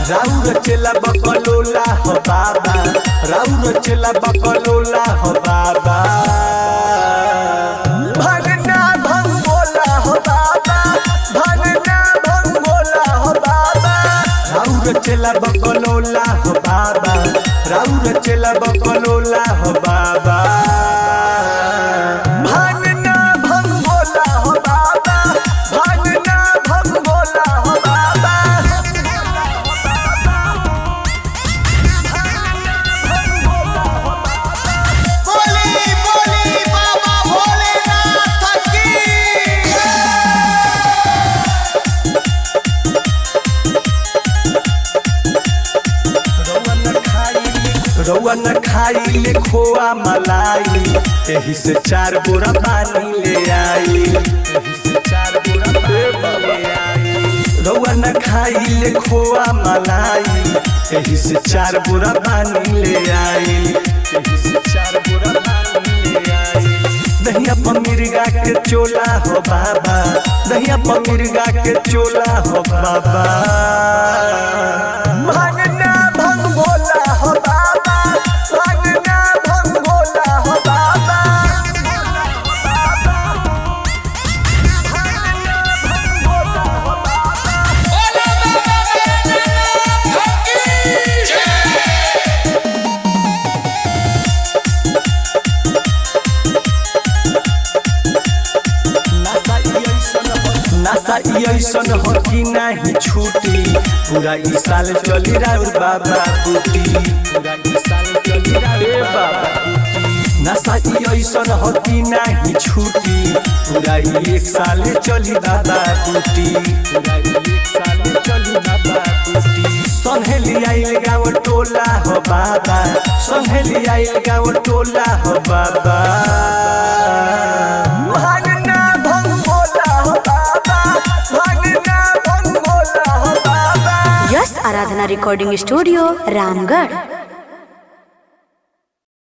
राउर चेला बकलोला हो बाबा, राउर चेला बकलोला हो बाबा। भगना भंगोला हो बाबा, भगना भंगोला हो बाबा। राउर चेला बकलोला हो बाबा, राउर चेला बकलोला हो बाबा। भगना भंगोला हो बाबा, भगना भंगोला हो बाबा। बोली बोली बाबा भोलेनाथ की। रउआ न खाइले खोआ मलाई, एही से 4 बोरा पानी ले आई, एही से 4 बोरा पानी ले आई। रउआ न खाइले खोआ मलाई, एही से 4 बोरा पानी ले आई, एही से 4 बोरा पानी ले आई। दहिया पमीरगा के चोला हो बाबा, दहिया पमीरगा के चोला हो बाबा। भगना भंगोला हो बाबा, भगना भंगोला हो बाबा। बोलो बाबा भोलेनाथ की जय। नासा ऐसन हो कि नहीं छूटी, पूरा ई साल चली राउर बाबा बूटी, पूरा ई साल चली राउर बाबा बूटी। नासा ऐसन हो कि नहीं छूटी, पूरा ई 1 साल चली बाबा बूटी, पूरा ई 1 साल चली बाबा बूटी। संहेली आइल गाँव टोला हो बाबा, संहेली आइल गाँव टोला हो बाबा। भगना भंगोला हो बाबा, भगना भंगोला हो बाबा। यस आराधना रिकॉर्डिंग स्टूडियो रामगढ़।